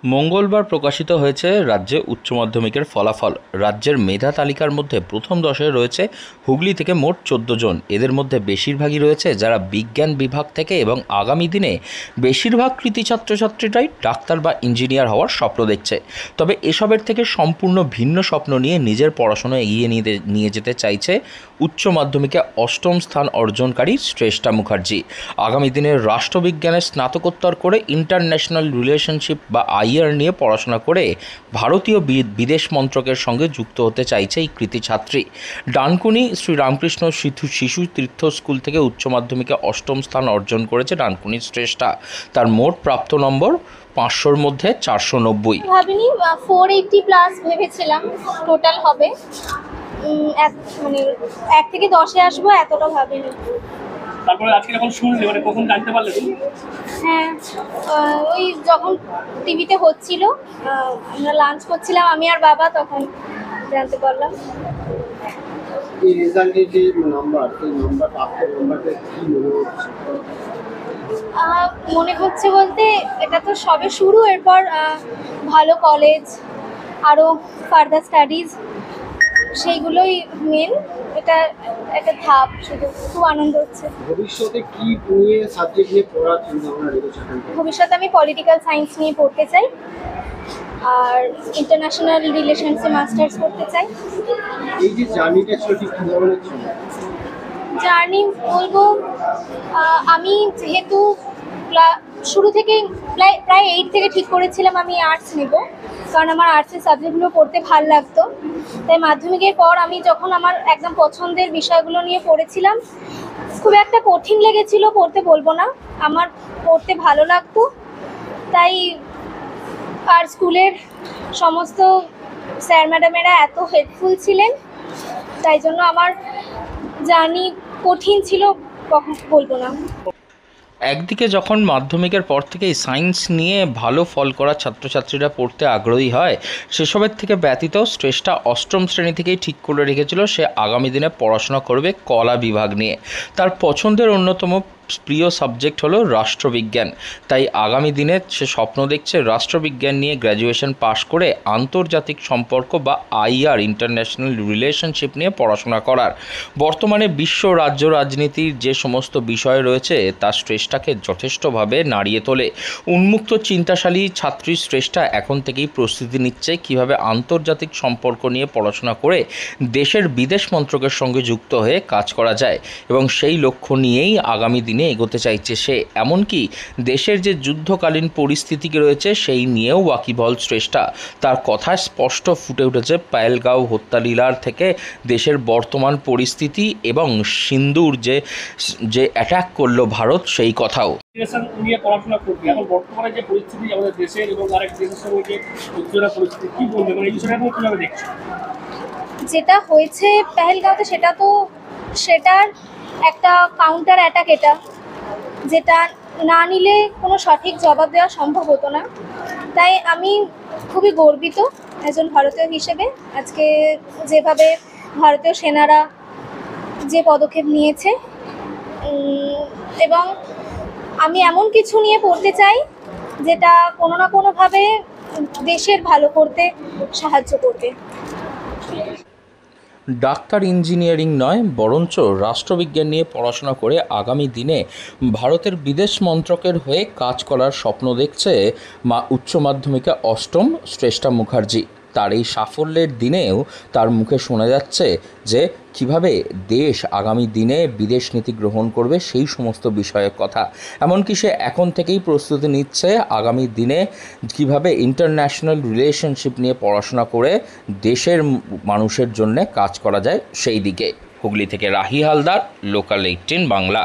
মঙ্গলবার প্রকাশিত হয়েছে রাজ্যে উচ্চ মাধ্যমিকের ফলাফল। রাজ্যের মেধা তালিকার মধ্যে প্রথম 10-এ রয়েছে হুগলি থেকে মোট 14 জন। এদের মধ্যে বেশিরভাগই রয়েছে যারা বিজ্ঞান বিভাগ থেকে এবং আগামী দিনে বেশিরভাগ কৃতী ছাত্রছাত্রীরাই ডাক্তার বা ইঞ্জিনিয়ার হওয়ার স্বপ্ন দেখছে। তবে এসবের থেকে সম্পূর্ণ ভিন্ন স্বপ্ন নিয়ে নিজের পড়াশোনা এগিয়ে নিয়ে যেতে চাইছে উচ্চ মাধ্যমিকে 8ম স্থান অর্জনকারী শ্রেষ্ঠা মুখার্জি। আগামী দিনের রাষ্ট্রবিজ্ঞানে স্নাতকোত্তর করে ইন্টারন্যাশনাল রিলেশনশিপ বা আইআর নিয়ে পড়াশোনা করে ভারতীয় বিদেশ মন্ত্রকের সঙ্গে যুক্ত হতে চাইছে এই কৃতী ছাত্রী। ডানকুনি শ্রী রামকৃষ্ণ শিশু তীর্থ স্কুল থেকে উচ্চ মাধ্যমিকে 8ম স্থান অর্জন করেছে ডানকুনির শ্রেষ্ঠা। তার মোট প্রাপ্ত নম্বর 500-র মধ্যে 490। ভাবিনি 480 প্লাস ভেবেছিলাম টোটাল হবে, মানে 1 থেকে 10-এ আসবো এতটা ভাবিনি। তারপরে আজকে যখন শুনলে মানে কখন জানতে পারলে তুমি? হ্যাঁ, ওই যখন টিভিতে হচ্ছিল, আমরা লাঞ্চ করছিলাম আমি আর বাবা, তখন জানতে পারলাম। এই রেজাল্টের যে নাম্বার, এই নাম্বার আপনার নাম্বারটা কি মনে হচ্ছে? মনে হচ্ছে বলতে এটা তো সবে শুরু, এরপর ভালো কলেজ, আরও ফার্দার স্টাডিজ, সেইগুলোই মেন। এটা একটা ধাপ, শুধু খুব আনন্দ হচ্ছে। ভবিষ্যতে কি নিয়ে সাবজেক্ট নিয়ে পড়ার চিন্তা ভাবনা রেখেছেন? ভবিষ্যতে আমি পলিটিক্যাল সায়েন্স নিয়ে পড়তে চাই আর ইন্টারন্যাশনাল রিলেশনসে মাস্টার্স করতে চাই। এই যে জার্নিটা ছিল ঠিক কী ধরনের ছিল? জার্নি বলবো, আমি যেহেতু শুরু থেকেই প্রায় 8 থেকে ঠিক করেছিলাম আমি আর্টস নেব, কারণ আমার আর্টসের সাবজেক্টগুলো পড়তে ভালো লাগতো। তাই মাধ্যমিকের পর আমি যখন আমার একদম পছন্দের বিষয়গুলো নিয়ে পড়েছিলাম, খুব একটা কঠিন লেগেছিল পড়তে, বলবো না, আমার পড়তে ভালো লাগতো। তাই আর স্কুলের সমস্ত স্যার ম্যাডামেরা এত হেল্পফুল ছিলেন, তাই জন্য আমার জার্নি কঠিন ছিল, বলবো না। একদিকে যখন মাধ্যমিকের পর থেকেই সায়েন্স নিয়ে ভালো ফল করা ছাত্রছাত্রীরা পড়তে আগ্রহী হয়, সেসবের থেকে ব্যতীত শ্রেষ্ঠা 8ম শ্রেণী থেকেই ঠিক করে রেখেছিল সে আগামী দিনে পড়াশোনা করবে কলা বিভাগ নিয়ে। তার পছন্দের অন্যতম প্রিয় সাবজেক্ট হলো রাষ্ট্রবিজ্ঞান। তাই আগামী দিনে সে স্বপ্ন দেখছে রাষ্ট্রবিজ্ঞান নিয়ে গ্র্যাজুয়েশন পাশ করে আন্তর্জাতিক সম্পর্ক বা আইআর ইন্টারন্যাশনাল রিলেশনশিপ নিয়ে পড়াশোনা করার। বর্তমানে বিশ্ব রাজ্য রাজনীতির যে সমস্ত বিষয় রয়েছে তা শ্রেষ্ঠাকে যথেষ্টভাবে নাড়িয়ে তোলে। উন্মুক্ত চিন্তাশালী ছাত্রী শ্রেষ্ঠা এখন থেকেই প্রস্তুতি নিচ্ছে কিভাবে আন্তর্জাতিক সম্পর্ক নিয়ে পড়াশোনা করে দেশের বিদেশ মন্ত্রকের সঙ্গে যুক্ত হয়ে কাজ করা যায়, এবং সেই লক্ষ্য নিয়েই আগামী দিনে এগোতে চাইছে সে। এমনকি দেশের যে যুদ্ধকালীন পরিস্থিতি রয়েছে সেই নিয়েও ওয়াকিবহল শ্রেষ্ঠা। তার কথায় স্পষ্ট ফুটে উঠেছে পাহেলগাঁও হত্যালীলার থেকে দেশের বর্তমান পরিস্থিতি এবং সিন্দুর যে অ্যাটাক করলো ভারত, সেই কথাও। নিয়ে পড়াশোনা করবে এখন বর্তমানে যে পরিস্থিতি আমাদের দেশের এবং আরেক দেশের সঙ্গে যে উত্তেজনা পরিস্থিতি, কি বলবে মানে এই বিষয়টা আপনি কিভাবে দেখছেন? যেটা হয়েছে পেহেলগাঁওতে, সেটার একটা কাউন্টার অ্যাটাক, এটা যেটা না নিলে কোনো সঠিক জবাব দেওয়া সম্ভব হতো না। তাই আমি খুবই গর্বিত একজন ভারতীয় হিসেবে, আজকে যেভাবে ভারতীয় সেনারা যে পদক্ষেপ নিয়েছে, এবং আমি এমন কিছু নিয়ে পড়তে চাই যেটা কোনো না কোনোভাবে দেশের ভালো করতে সাহায্য করবে। ডাক্তার ইঞ্জিনিয়ারিং নয়, বরঞ্চ রাষ্ট্রবিজ্ঞান নিয়ে পড়াশোনা করে আগামী দিনে ভারতের বিদেশ মন্ত্রকের হয়ে কাজ করার স্বপ্ন দেখছে উচ্চ মাধ্যমিকে 8ম শ্রেষ্ঠা মুখার্জি। তার এই সাফল্যের দিনেও তার মুখে শোনা যাচ্ছে যে কিভাবে দেশ আগামী দিনে বিদেশ নীতি গ্রহণ করবে সেই সমস্ত বিষয়ের কথা। এমনকি সে এখন থেকেই প্রস্তুতি নিচ্ছে আগামী দিনে কিভাবে ইন্টারন্যাশনাল রিলেশনশিপ নিয়ে পড়াশোনা করে দেশের মানুষের জন্য কাজ করা যায় সেই দিকে। হুগলি থেকে রাহি হালদার, লোকাল 18 বাংলা।